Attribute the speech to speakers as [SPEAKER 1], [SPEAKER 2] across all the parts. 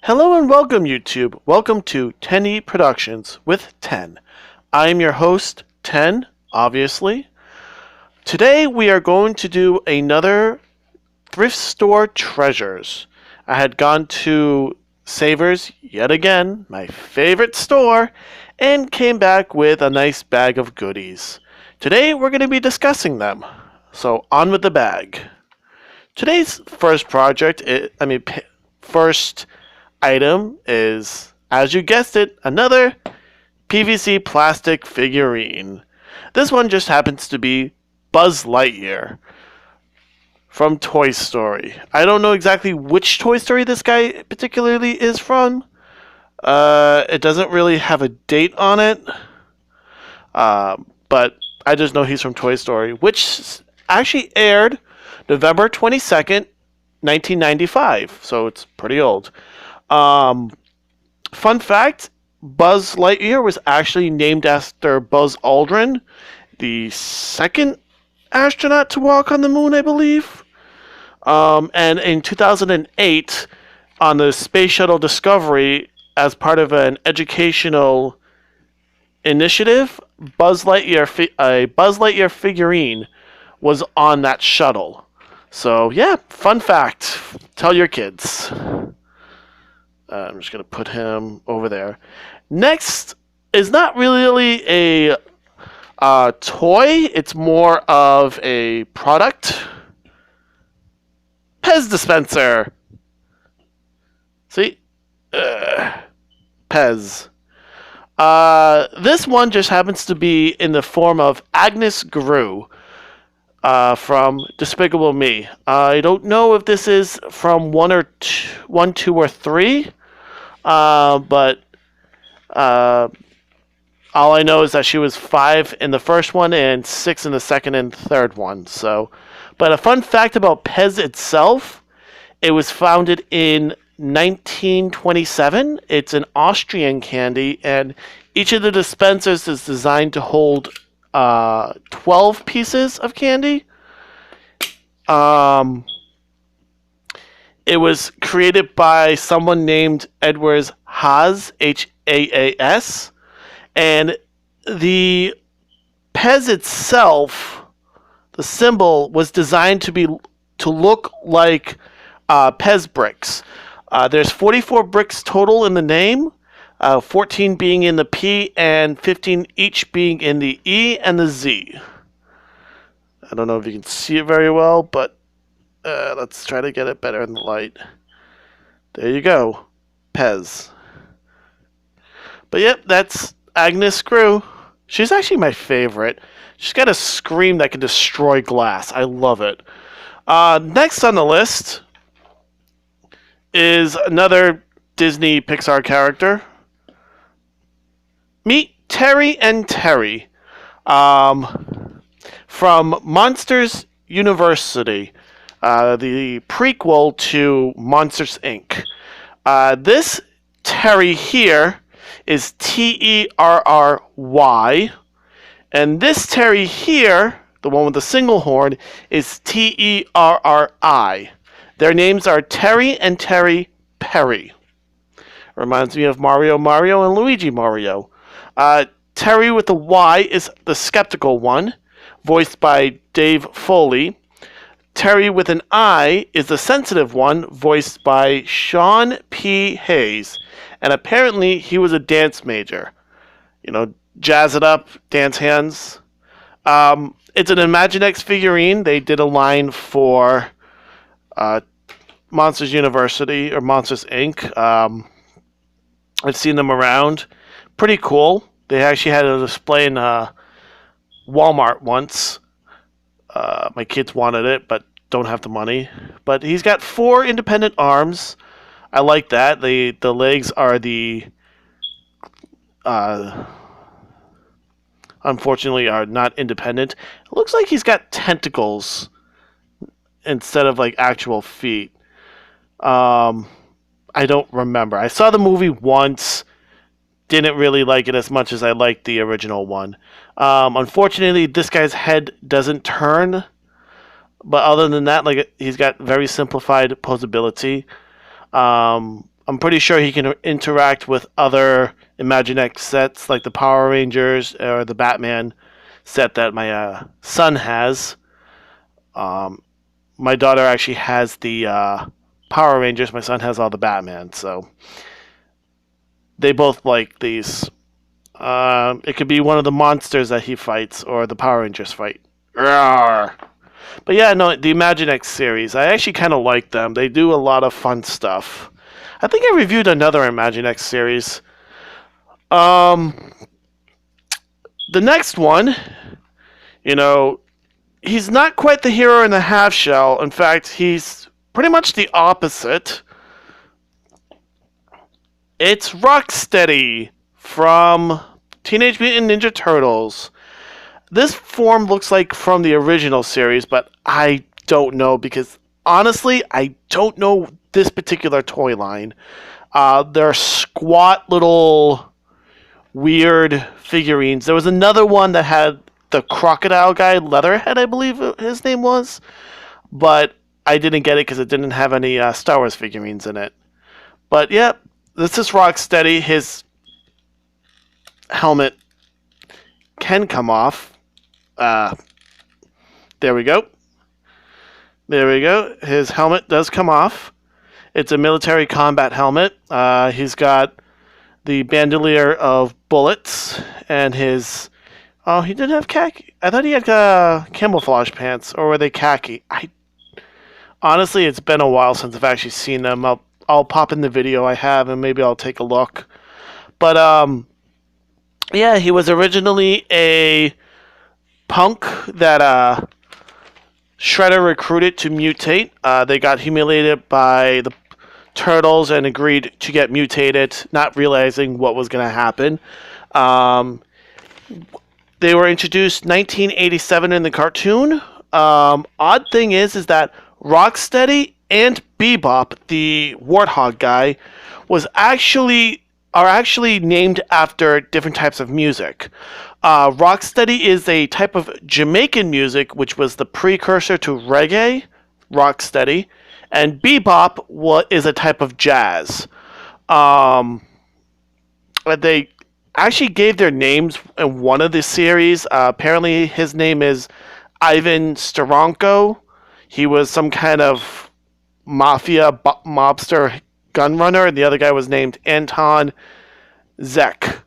[SPEAKER 1] Hello and welcome, YouTube. Welcome to 10E Productions with 10. I am your host, 10, obviously. Today we are going to do another thrift store treasures. I had gone to Savers yet again, my favorite store, and came back with a nice bag of goodies. Today we're going to be discussing them. So on with the bag. Today's first first item is, as you guessed it, another PVC plastic figurine. This one just happens to be Buzz Lightyear from Toy Story. I don't know exactly which Toy Story this guy particularly is from. It doesn't really have a date on it, but I just know he's from Toy Story, which actually aired November 22nd, 1995, so it's pretty old. Fun fact, Buzz Lightyear was actually named after Buzz Aldrin, the second astronaut to walk on the moon, I believe. And in 2008, on the Space Shuttle Discovery, as part of an educational initiative, a Buzz Lightyear figurine was on that shuttle. So yeah, fun fact. Tell your kids. I'm just going to put him over there. Next is not really a toy. It's more of a product. Pez dispenser. See? Pez. This one just happens to be in the form of Agnes Gru. From Despicable Me. I don't know if this is from 1, 2, or 3, but all I know is that she was 5 in the first one and 6 in the second and third one. So, but a fun fact about Pez itself, it was founded in 1927. It's an Austrian candy, and each of the dispensers is designed to hold 12 pieces of candy. It was created by someone named Edward Haas, Haas, and the Pez itself, the symbol, was designed to look like Pez bricks. There's 44 bricks total in the name. 14 being in the P and 15 each being in the E and the Z. I don't know if you can see it very well, but let's try to get it better in the light. There you go. Pez. But yep, that's Agnes Gru. She's actually my favorite. She's got a scream that can destroy glass. I love it. Next on the list is another Disney Pixar character. Meet Terry and Terry from Monsters University, the prequel to Monsters, Inc. This Terry here is Terry, and this Terry here, the one with the single horn, is Terri. Their names are Terry and Terry Perry. Reminds me of Mario and Luigi Mario. Terry with the Y is the skeptical one, voiced by Dave Foley. Terry with an I is the sensitive one, voiced by Sean P. Hayes. And apparently he was a dance major. You know, jazz it up, dance hands. It's an Imaginext figurine. They did a line for Monsters University, or Monsters, Inc. I've seen them around. Pretty cool. They actually had a display in Walmart once. My kids wanted it, but don't have the money. But he's got 4 independent arms. I like that. The legs are unfortunately are not independent. It looks like he's got tentacles instead of like actual feet. I don't remember. I saw the movie once. Didn't really like it as much as I liked the original one. Unfortunately, this guy's head doesn't turn. But other than that, like, he's got very simplified posability. I'm pretty sure he can interact with other Imaginext sets like the Power Rangers or the Batman set that my son has. Um, my daughter actually has the Power Rangers. My son has all the Batman, so they both like these. It could be one of the monsters that he fights or the Power Rangers fight. Rawr. But yeah, no, the Imaginext series, I actually kind of like them. They do a lot of fun stuff. I think I reviewed another Imaginext series. Um, the next one, you know, he's not quite the hero in the half shell. In fact, he's pretty much the opposite. It's Rocksteady from Teenage Mutant Ninja Turtles. This form looks like from the original series, but I don't know because honestly, I don't know this particular toy line. They're squat little weird figurines. There was another one that had the crocodile guy, Leatherhead, I believe his name was, but I didn't get it because it didn't have any Star Wars figurines in it. But yeah, this is Rocksteady. His helmet can come off. There we go. There we go. His helmet does come off. It's a military combat helmet. He's got the bandolier of bullets and his... Oh, he didn't have khaki. I thought he had camouflage pants, or were they khaki? Honestly, it's been a while since I've actually seen them. I'll pop in the video I have and maybe I'll take a look. But yeah, he was originally a punk that Shredder recruited to mutate. They got humiliated by the Turtles and agreed to get mutated, not realizing what was going to happen. They were introduced 1987 in the cartoon. Odd thing is that Rocksteady and Bebop, the warthog guy, are actually named after different types of music. Rocksteady is a type of Jamaican music, which was the precursor to reggae, rocksteady, and bebop is a type of jazz. They actually gave their names in one of the series. Apparently, his name is Ivan Steranko. He was some kind of mafia mobster gun runner, and the other guy was named Anton Zek.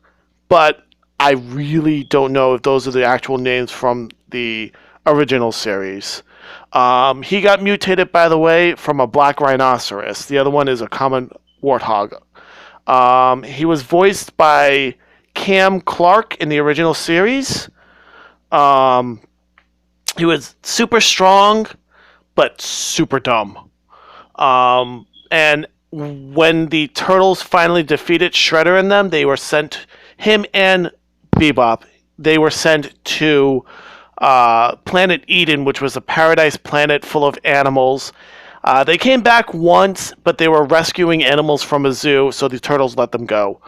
[SPEAKER 1] But I really don't know if those are the actual names from the original series. He got mutated, by the way, from a black rhinoceros. The other one is a common warthog. He was voiced by Cam Clark in the original series. He was super strong, but super dumb. And when the Turtles finally defeated Shredder and them, they were sent, him and Bebop, they were sent to Planet Eden, which was a paradise planet full of animals. They came back once, but they were rescuing animals from a zoo, so the Turtles let them go.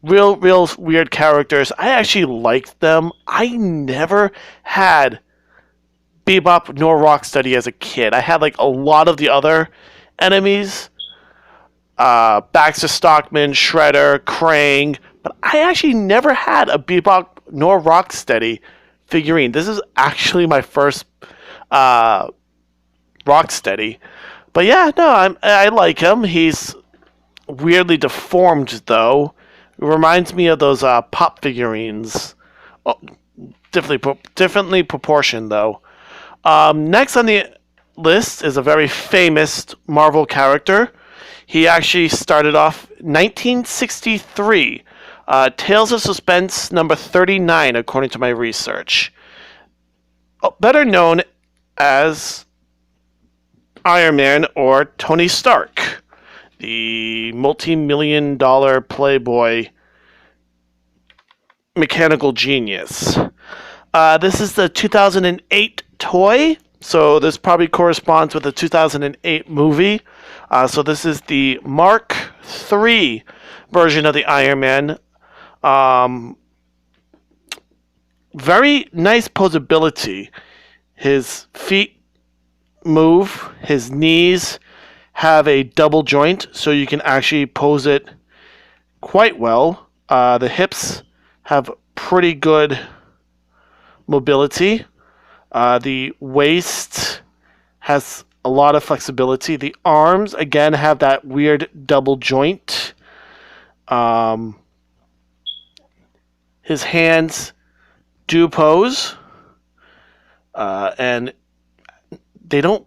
[SPEAKER 1] Real weird characters. I actually liked them. I never had Bebop nor Rocksteady as a kid. I had like a lot of the other enemies. Baxter Stockman, Shredder, Krang. But I actually never had a Bebop nor Rocksteady figurine. This is actually my first Rocksteady. But yeah, no, I like him. He's weirdly deformed, though. It reminds me of those pop figurines. Oh, differently proportioned, though. Next on the list is a very famous Marvel character. He actually started off 1963. Tales of Suspense number 39, according to my research. Better known as Iron Man or Tony Stark, the multi-million-dollar playboy mechanical genius. This is the 2008 toy, so this probably corresponds with the 2008 movie. So this is the Mark III version of the Iron Man. Very nice posability. His feet move, his knees have a double joint, so you can actually pose it quite well. The hips have pretty good mobility. The waist has a lot of flexibility. The arms, again, have that weird double joint. Um, his hands do pose, and they don't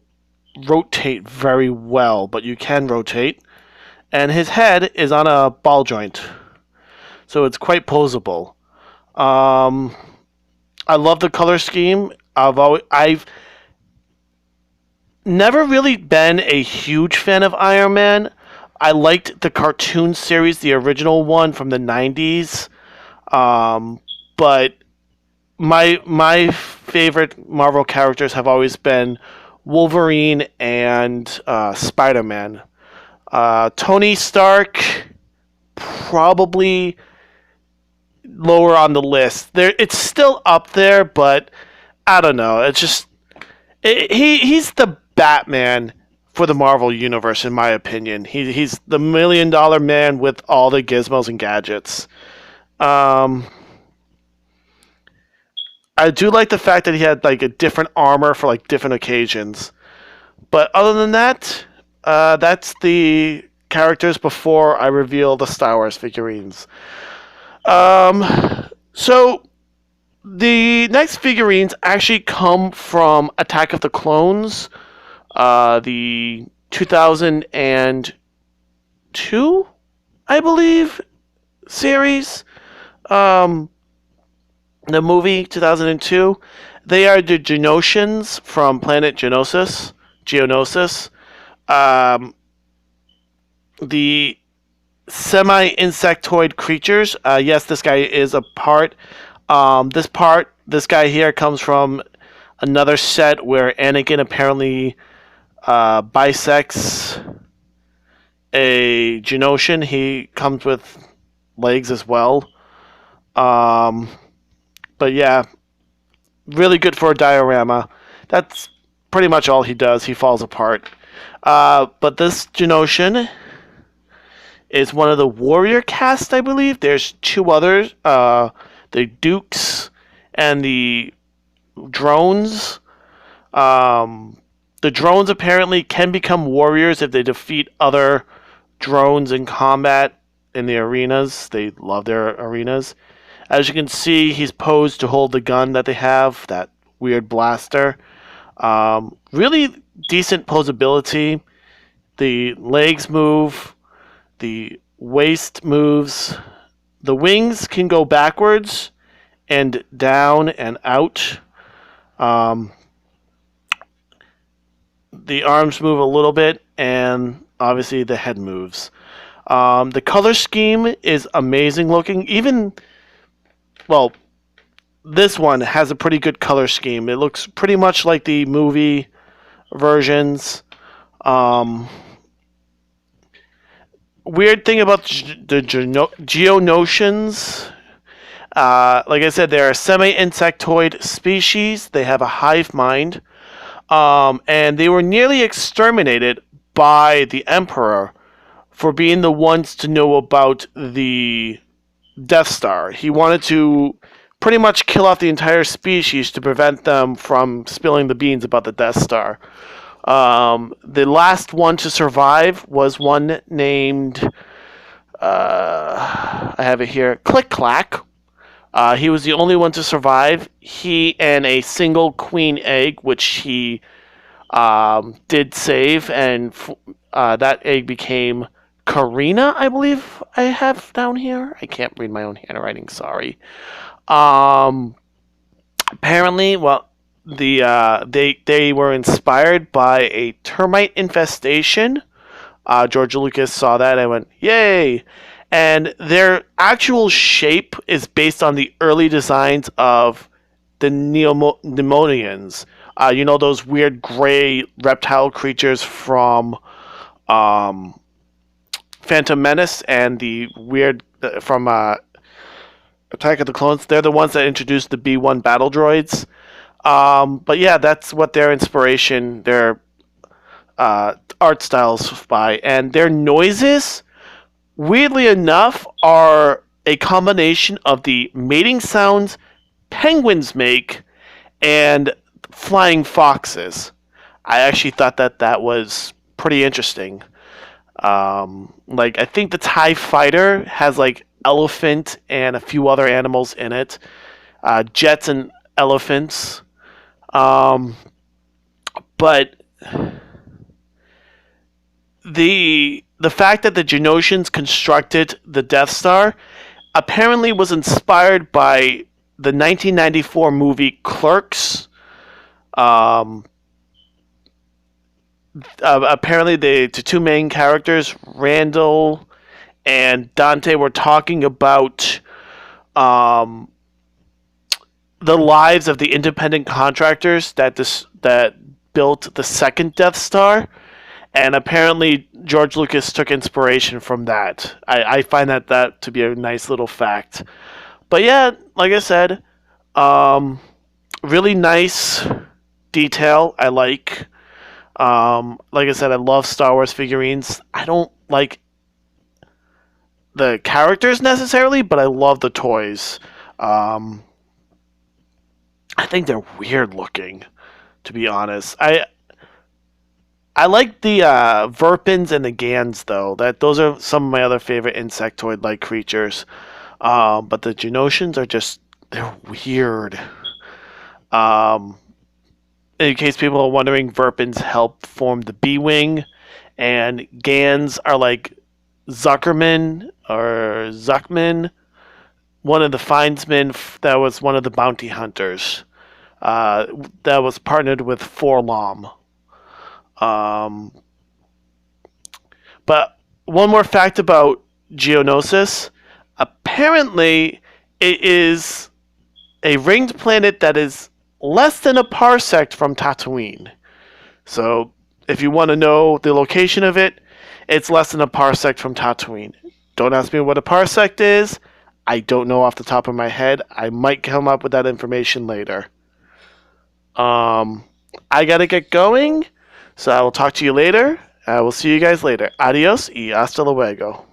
[SPEAKER 1] rotate very well, but you can rotate. And his head is on a ball joint, so it's quite posable. Um, I love the color scheme. I've never really been a huge fan of Iron Man. I liked the cartoon series, the original one from the '90s, but my favorite Marvel characters have always been Wolverine and Spider-Man. Tony Stark probably lower on the list. It's still up there, but I don't know. It's just he's the Batman for the Marvel universe, in my opinion. He's the $1 million man with all the gizmos and gadgets. Um, I do like the fact that he had like a different armor for like different occasions. But other than that, that's the characters before I reveal the Star Wars figurines. Um, so the next figurines actually come from Attack of the Clones, the 2002, I believe, series. Um, the movie 2002. They are the Genosians from planet Geonosis. Geonosis. Um, the semi-insectoid creatures. Yes, this guy is a part. This guy here comes from another set where Anakin apparently bisects a Genosian. He comes with legs as well. Um, but yeah, really good for a diorama. That's pretty much all he does. He falls apart. But this Genosian is one of the warrior cast, I believe. There's two others, the Dukes and the drones. The drones apparently can become warriors if they defeat other drones in combat in the arenas. They love their arenas. As you can see, he's posed to hold the gun that they have, that weird blaster. Really decent posability. The legs move. The waist moves. The wings can go backwards and down and out. The arms move a little bit, and obviously the head moves. The color scheme is amazing looking. Well, this one has a pretty good color scheme. It looks pretty much like the movie versions. Weird thing about the Geonosians, like I said, they're a semi-insectoid species. They have a hive mind, and they were nearly exterminated by the Emperor for being the ones to know about the Death Star. He wanted to pretty much kill off the entire species to prevent them from spilling the beans about the Death Star. The last one to survive was one named, I have it here, Click Clack. He was the only one to survive. He and a single queen egg, which he did save, and that egg became Karina, I believe I have down here. I can't read my own handwriting, sorry. Apparently, well, they were inspired by a termite infestation. George Lucas saw that and went, yay! And their actual shape is based on the early designs of the Neomonians. You know, those weird gray reptile creatures from Phantom Menace and the weird from Attack of the Clones. They're the ones that introduced the B-1 battle droids. But yeah, that's what their inspiration, their art styles by, and their noises, weirdly enough, are a combination of the mating sounds penguins make and flying foxes. I actually thought that that was pretty interesting. Like I think the Tie Fighter has like elephant and a few other animals in it, jets and elephants. Um, but the fact that the Genosians constructed the Death Star apparently was inspired by the 1994 movie Clerks. Um, Apparently, the two main characters, Randall and Dante, were talking about um, the lives of the independent contractors that built the second Death Star, and apparently George Lucas took inspiration from that. I find that to be a nice little fact. But yeah, like I said, um, really nice detail. I like I said, I love Star Wars figurines. I don't like the characters necessarily, but I love the toys. Um, I think they're weird looking, to be honest. I like the Verpins and the Gans though. Those are some of my other favorite insectoid-like creatures. But the Genosians are just they're weird. Um, in case people are wondering, Verpins help form the B wing, and Gans are like Zuckerman or Zuckman, one of the findsmen that was one of the bounty hunters that was partnered with Forlom. Um, but one more fact about Geonosis. Apparently, it is a ringed planet that is less than a parsec from Tatooine. So, if you want to know the location of it, it's less than a parsec from Tatooine. Don't ask me what a parsec is. I don't know off the top of my head. I might come up with that information later. I gotta get going, so I will talk to you later. I will see you guys later. Adios y hasta luego.